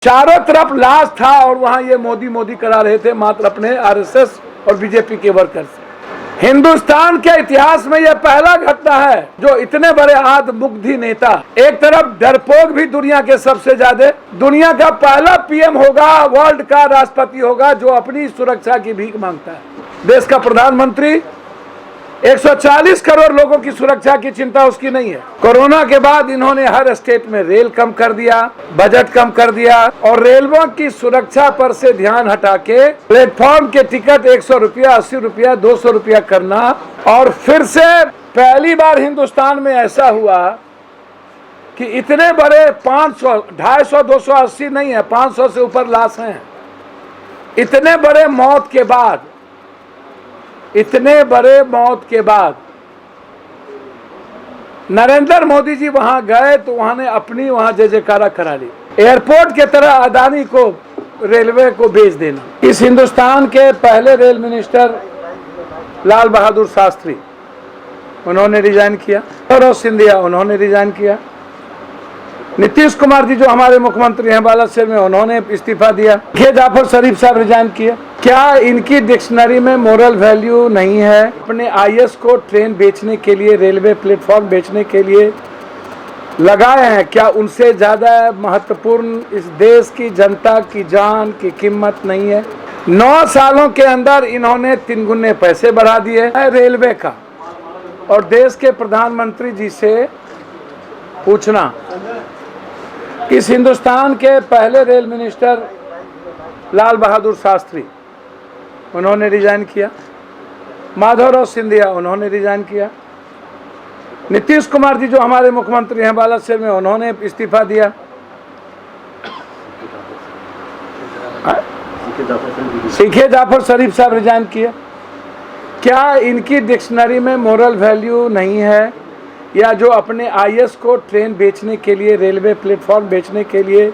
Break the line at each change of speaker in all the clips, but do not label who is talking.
चारों तरफ लाश था और वहां ये मोदी मोदी करा रहे थे मात्र अपने आरएसएस और बीजेपी के वर्कर्स। हिंदुस्तान के इतिहास में यह पहला घटना है जो इतने बड़े आत्ममुग्धी नेता, एक तरफ डरपोक भी दुनिया के सबसे ज्यादा, दुनिया का पहला पीएम होगा, वर्ल्ड का राष्ट्रपति होगा जो अपनी सुरक्षा की भीख मांगता है। देश का प्रधानमंत्री 140 करोड़ लोगों की सुरक्षा की चिंता उसकी नहीं है। कोरोना के बाद इन्होंने हर स्टेट में रेल कम कर दिया, बजट कम कर दिया और रेलवे की सुरक्षा पर से ध्यान हटा के प्लेटफॉर्म के टिकट 100 रुपया, 80 रुपया, 200 रुपया करना। और फिर से पहली बार हिंदुस्तान में ऐसा हुआ कि इतने बड़े 500, 250, 280 नहीं है, 500 से ऊपर लाश हैं। इतने बड़े मौत के बाद, इतने बड़े मौत के बाद नरेंद्र मोदी जी वहां गए तो वहां अपनी वहां जय जयकारा करा ली। एयरपोर्ट के तरह अदानी को रेलवे को बेच देना। इस हिंदुस्तान के पहले रेल मिनिस्टर लाल बहादुर शास्त्री, उन्होंने रिजाइन किया। और सिंधिया, उन्होंने रिजाइन किया। नीतीश कुमार जी जो हमारे मुख्यमंत्री हैं बालासर में, उन्होंने इस्तीफा दिया। के जाफर शरीफ साहब रिजाइन किया। क्या इनकी डिक्शनरी में मोरल वैल्यू नहीं है? अपने आईएएस को ट्रेन बेचने के लिए, रेलवे प्लेटफॉर्म बेचने के लिए लगाए हैं। क्या उनसे ज्यादा महत्वपूर्ण इस देश की जनता की जान की कीमत नहीं है? 9 सालों के अंदर इन्होंने 3 गुने पैसे बढ़ा दिए है रेलवे का। और देश के प्रधानमंत्री जी से पूछना, इस हिंदुस्तान के पहले रेल मिनिस्टर लाल बहादुर शास्त्री, उन्होंने रिजाइन किया। माधवराव सिंधिया, उन्होंने रिजाइन किया। नीतीश कुमार जी जो हमारे मुख्यमंत्री हैं बालासर में, उन्होंने इस्तीफा दिया। सीखे जाफर शरीफ साहब रिजाइन किए। क्या इनकी डिक्शनरी में मोरल वैल्यू नहीं है? या जो अपने आईएएस को ट्रेन बेचने के लिए, रेलवे प्लेटफॉर्म बेचने के लिए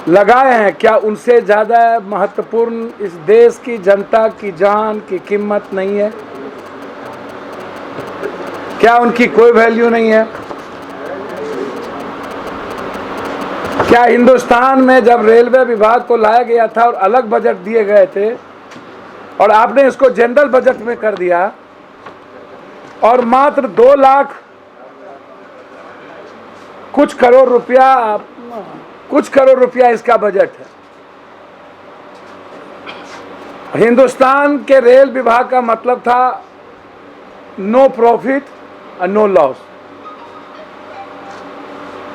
लगाए हैं, क्या उनसे ज़्यादा महत्वपूर्ण इस देश की जनता की जान की कीमत नहीं है? क्या उनकी कोई वैल्यू नहीं है? क्या हिंदुस्तान में जब रेलवे विभाग को लाया गया था और अलग बजट दिए गए थे और आपने इसको जनरल बजट में कर दिया और मात्र 2 लाख कुछ करोड़ रुपया इसका बजट है। हिंदुस्तान के रेल विभाग का मतलब था नो प्रॉफिट और नो लॉस।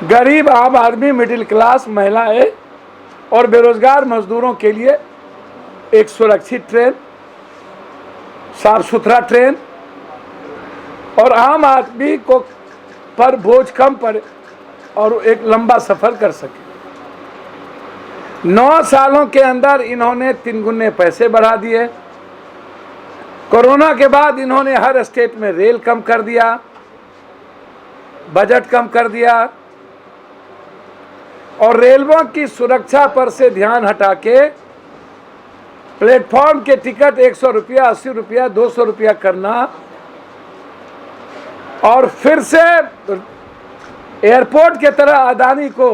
गरीब आम आदमी, मिडिल क्लास, महिलाएं और बेरोजगार मजदूरों के लिए एक सुरक्षित ट्रेन, साफ सुथरा ट्रेन और आम आदमी को पर बोझ कम पड़े और एक लंबा सफर कर सके। 9 सालों के अंदर इन्होंने 3 गुने पैसे बढ़ा दिए। कोरोना के बाद इन्होंने हर स्टेट में रेल कम कर दिया, बजट कम कर दिया और रेलवे की सुरक्षा पर से ध्यान हटा के प्लेटफॉर्म के टिकट 100 रुपया, 80 रुपया, 200 रुपया करना। और फिर से एयरपोर्ट के तरह अदानी को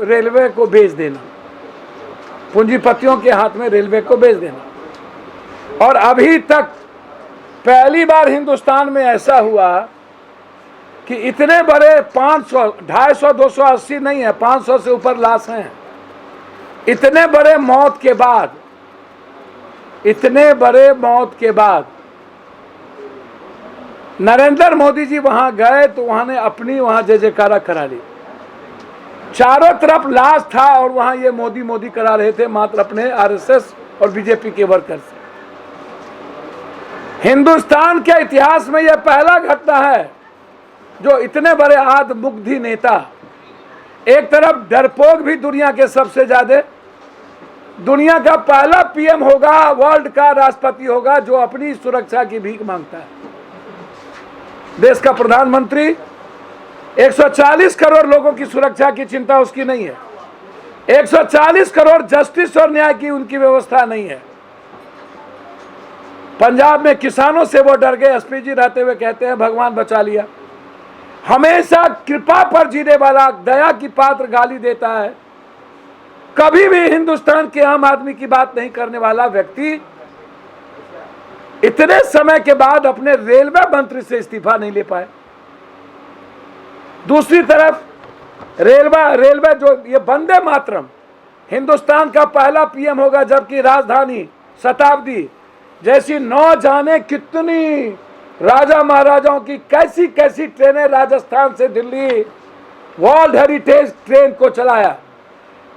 रेलवे को बेच देना, पूंजीपतियों के हाथ में रेलवे को बेच देना। और अभी तक पहली बार हिंदुस्तान में ऐसा हुआ कि इतने बड़े 500, 250, 280 नहीं है, 500 से ऊपर लाश हैं। इतने बड़े मौत के बाद, इतने बड़े मौत के बाद नरेंद्र मोदी जी वहां गए तो वहां अपनी वहां जय जयकारा करा ली। चारों तरफ लाश था और वहां ये मोदी मोदी करा रहे थे मात्र अपने आरएसएस और बीजेपी के वर्कर्स। हिंदुस्तान के इतिहास में यह पहला घटना है जो इतने बड़े आत्ममुग्धी नेता, एक तरफ डरपोक भी दुनिया के सबसे ज्यादा, दुनिया का पहला पीएम होगा, वर्ल्ड का राष्ट्रपति होगा जो अपनी सुरक्षा की भीख मांगता है। देश का प्रधानमंत्री 140 करोड़ लोगों की सुरक्षा की चिंता उसकी नहीं है। 140 करोड़ जस्टिस और न्याय की उनकी व्यवस्था नहीं है। पंजाब में किसानों से वो डर गए, एसपी जी रहते हुए कहते हैं भगवान बचा लिया। हमेशा कृपा पर जीने वाला, दया की पात्र गाली देता है कभी भी हिंदुस्तान के आम आदमी की बात नहीं करने वाला व्यक्ति इतने समय के बाद अपने रेलवे मंत्री से इस्तीफा नहीं ले पाए। दूसरी तरफ रेलवे जो ये वंदे मातरम, हिंदुस्तान का पहला पीएम होगा, जबकि राजधानी शताब्दी जैसी न जाने कितनी राजा महाराजाओं की कैसी कैसी ट्रेनें राजस्थान से दिल्ली वर्ल्ड हेरिटेज ट्रेन को चलाया,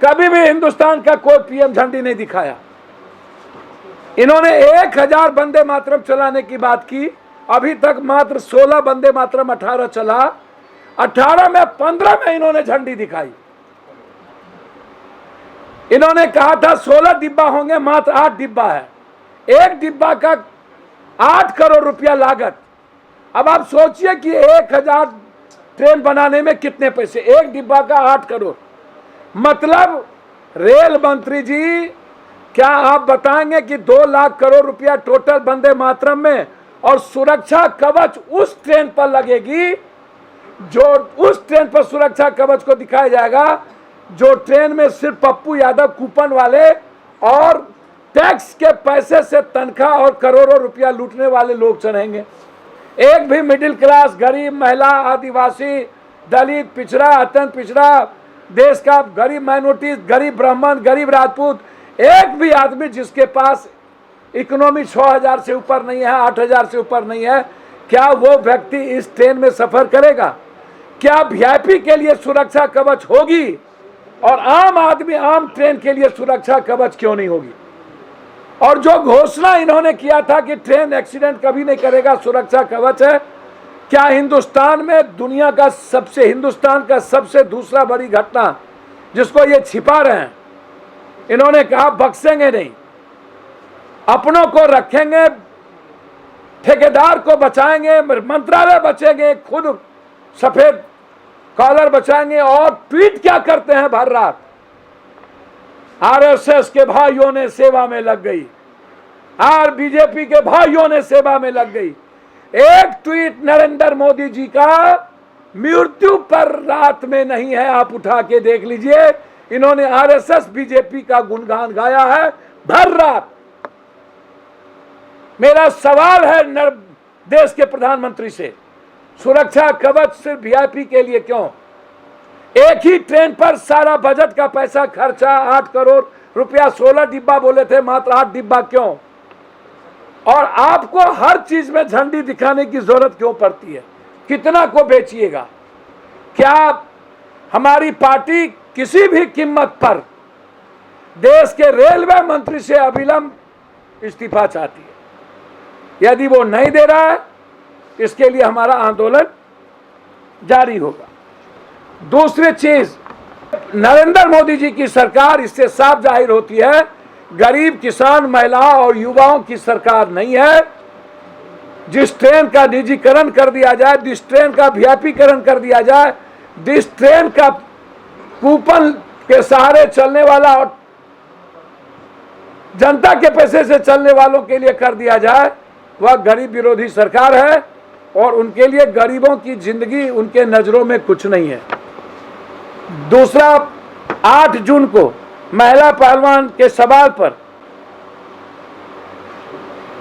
कभी भी हिंदुस्तान का कोई पीएम झंडी नहीं दिखाया। इन्होंने 1000 वंदे मातरम चलाने की बात की, अभी तक मात्र 16 वंदे मातरम 18 चला, 18 में 15 में इन्होंने झंडी दिखाई। इन्होंने कहा था 16 डिब्बा होंगे, मात्र 8 डिब्बा है, एक डिब्बा का 8 करोड़ रुपया लागत। अब आप सोचिए कि 1000 ट्रेन बनाने में कितने पैसे, एक डिब्बा का 8 करोड़। मतलब रेल मंत्री जी, क्या आप बताएंगे कि 2 लाख करोड़ रुपया टोटल वंदे मातरम में, और सुरक्षा कवच उस ट्रेन पर लगेगी, जो उस ट्रेन पर सुरक्षा कवच को दिखाया जाएगा जो ट्रेन में सिर्फ पप्पू यादव कूपन वाले और टैक्स के पैसे से तनख्वाह और करोड़ों रुपया लूटने वाले लोग चढ़ेंगे। एक भी मिडिल क्लास, गरीब महिला, आदिवासी, दलित, पिछड़ा, अत्यंत पिछड़ा, देश का गरीब माइनॉरिटी, गरीब ब्राह्मण, गरीब राजपूत, एक भी आदमी जिसके पास इकोनॉमी 6000 से ऊपर नहीं है, 8000 से ऊपर नहीं है, क्या वो व्यक्ति इस ट्रेन में सफर करेगा? क्या वीआईपी के लिए सुरक्षा कवच होगी और आम आदमी आम ट्रेन के लिए सुरक्षा कवच क्यों नहीं होगी? और जो घोषणा इन्होंने किया था कि ट्रेन एक्सीडेंट कभी नहीं करेगा, सुरक्षा कवच है, क्या हिंदुस्तान में हिंदुस्तान का सबसे दूसरा बड़ी घटना जिसको ये छिपा रहे हैं, इन्होंने कहा बख्शेंगे नहीं, अपनों को रखेंगे, ठेकेदार को बचाएंगे, मंत्रालय बचेंगे, खुद सफेद कॉलर बचाएंगे। और ट्वीट क्या करते हैं भर रात, आरएसएस के भाइयों ने सेवा में लग गई, बीजेपी के भाइयों ने सेवा में लग गई। एक ट्वीट नरेंद्र मोदी जी का मृत्यु पर रात में नहीं है, आप उठा के देख लीजिए। इन्होंने आरएसएस बीजेपी का गुणगान गाया है भर रात। मेरा सवाल है देश के प्रधानमंत्री से, सुरक्षा कवच सिर्फ वीआईपी के लिए क्यों? एक ही ट्रेन पर सारा बजट का पैसा खर्चा 8 करोड़ रुपया, 16 डिब्बा बोले थे, मात्र 8 डिब्बा क्यों? और आपको हर चीज में झंडी दिखाने की जरूरत क्यों पड़ती है? कितना को बेचिएगा? क्या हमारी पार्टी किसी भी कीमत पर देश के रेलवे मंत्री से अविलंब इस्तीफा चाहती है? यदि वो नहीं दे रहा है, इसके लिए हमारा आंदोलन जारी होगा। दूसरी चीज, नरेंद्र मोदी जी की सरकार, इससे साफ जाहिर होती है, गरीब, किसान, महिलाओं और युवाओं की सरकार नहीं है। जिस ट्रेन का निजीकरण कर दिया जाए, जिस ट्रेन का वीआईपीकरण कर दिया जाए, जिस ट्रेन का कूपन के सहारे चलने वाला और जनता के पैसे से चलने वालों के लिए कर दिया जाए, वह गरीब विरोधी सरकार है और उनके लिए गरीबों की जिंदगी उनके नजरों में कुछ नहीं है। दूसरा, 8 जून को महिला पहलवान के सवाल पर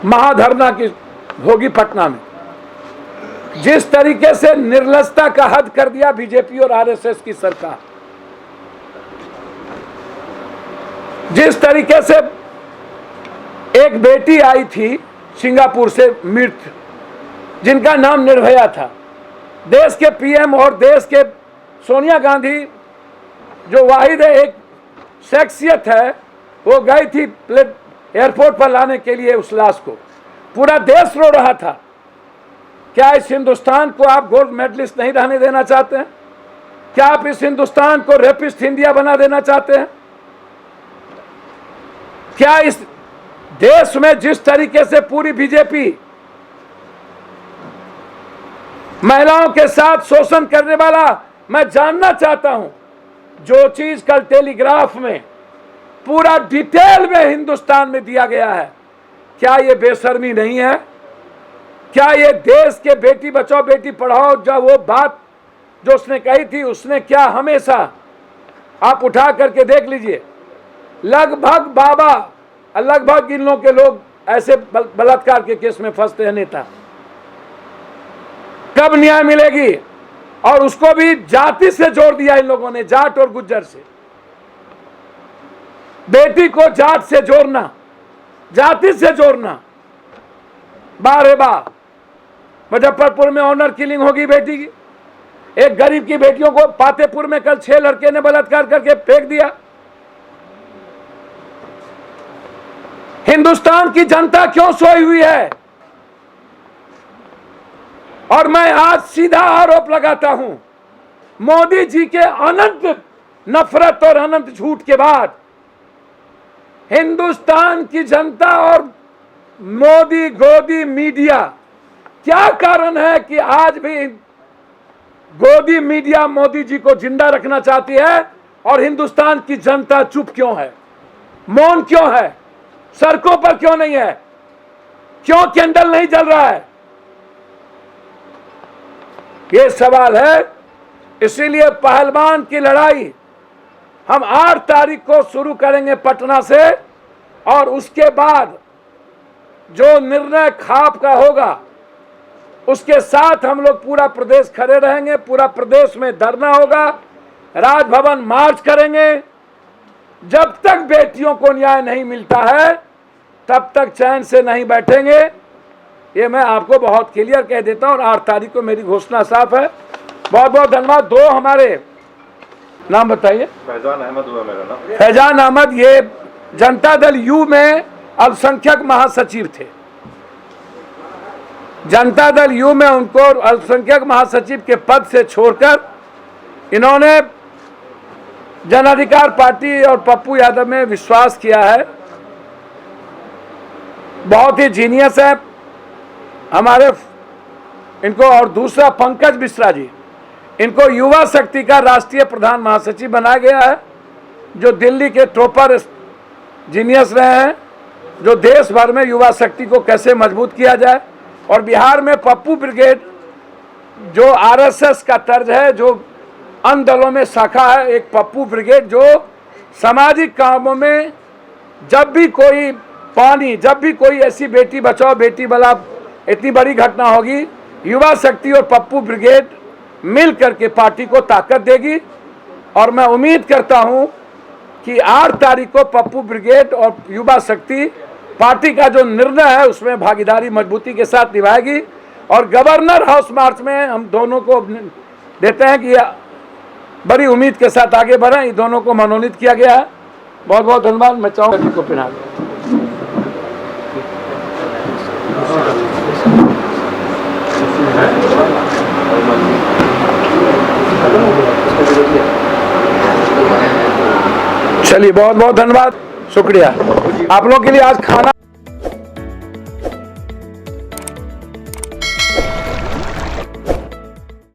महाधरना की होगी पटना में। जिस तरीके से निर्लजता का हद कर दिया बीजेपी और आरएसएस की सरकार, जिस तरीके से एक बेटी आई थी सिंगापुर से मृत, जिनका नाम निर्भया था, देश के पीएम और देश के सोनिया गांधी जो वाहिद एक शख्सियत है, वो गई थी एयरपोर्ट पर लाने के लिए उस लाश को। पूरा देश रो रहा था। क्या इस हिंदुस्तान को आप गोल्ड मेडलिस्ट नहीं रहने देना चाहते हैं? क्या आप इस हिंदुस्तान को रेपिस्ट इंडिया बना देना चाहते हैं? क्या इस देश में जिस तरीके से पूरी बीजेपी महिलाओं के साथ शोषण करने वाला, मैं जानना चाहता हूं, जो चीज कल टेलीग्राफ में पूरा डिटेल में हिंदुस्तान में दिया गया है, क्या ये बेशर्मी नहीं है? क्या ये देश के बेटी बचाओ बेटी पढ़ाओ, जब वो बात जो उसने कही थी, उसने क्या हमेशा, आप उठा करके देख लीजिए, लगभग इन लोगों के लोग ऐसे बलात्कार के केस में फंसते हैं नेता। कब न्याय मिलेगी? और उसको भी जाति से जोड़ दिया इन लोगों ने, जाट और गुज्जर से। बेटी को जाट से जोड़ना, जाति से जोड़ना, बारे बा। मुजफ्फरपुर में ऑनर किलिंग होगी बेटी की। एक गरीब की बेटियों को पातेपुर में कल 6 लड़के ने बलात्कार करके फेंक दिया। हिंदुस्तान की जनता क्यों सोई हुई है? और मैं आज सीधा आरोप लगाता हूं, मोदी जी के अनंत नफरत और अनंत झूठ के बाद हिंदुस्तान की जनता और मोदी गोदी मीडिया, क्या कारण है कि आज भी गोदी मीडिया मोदी जी को जिंदा रखना चाहती है और हिंदुस्तान की जनता चुप क्यों है, मौन क्यों है, सड़कों पर क्यों नहीं है, क्यों कैंडल नहीं जल रहा है? ये सवाल है। इसीलिए पहलवान की लड़ाई हम 8 तारीख को शुरू करेंगे पटना से, और उसके बाद जो निर्णय खाप का होगा उसके साथ हम लोग पूरा प्रदेश खड़े रहेंगे। पूरा प्रदेश में धरना होगा, राजभवन मार्च करेंगे। जब तक बेटियों को न्याय नहीं मिलता है तब तक चैन से नहीं बैठेंगे। ये मैं आपको बहुत क्लियर कह देता हूं, और 8 तारीख को मेरी घोषणा साफ है। बहुत बहुत धन्यवाद। 2 हमारे नाम बताइए।
फैजान अहमद हुआ मेरा नाम।
फैजान अहमद, ये जनता दल यू में अल्पसंख्यक महासचिव थे। जनता दल यू में उनको अल्पसंख्यक महासचिव के पद से छोड़कर इन्होंने जन अधिकार पार्टी और पप्पू यादव में विश्वास किया है। बहुत ही जीनियस है हमारे इनको। और दूसरा पंकज मिश्रा जी, इनको युवा शक्ति का राष्ट्रीय प्रधान महासचिव बनाया गया है, जो दिल्ली के टॉपर जीनियस रहे हैं, जो देश भर में युवा शक्ति को कैसे मजबूत किया जाए। और बिहार में पप्पू ब्रिगेड, जो आरएसएस का तर्ज है, जो अन्य दलों में शाखा है, एक पप्पू ब्रिगेड जो सामाजिक कामों में जब भी कोई पानी, जब भी कोई ऐसी बेटी बचाओ बेटी बचाओ इतनी बड़ी घटना होगी, युवा शक्ति और पप्पू ब्रिगेड मिल करके पार्टी को ताकत देगी। और मैं उम्मीद करता हूं कि 8 तारीख को पप्पू ब्रिगेड और युवा शक्ति पार्टी का जो निर्णय है उसमें भागीदारी मजबूती के साथ निभाएगी। और गवर्नर हाउस मार्च में हम दोनों को देते हैं कि बड़ी उम्मीद के साथ आगे बढ़ें। इन दोनों को मनोनीत किया गया है। बहुत बहुत धन्यवाद। मैं चाहूँगा कि को पिना दें। चलिए, बहुत बहुत धन्यवाद, शुक्रिया। आप लोगों के लिए आज खाना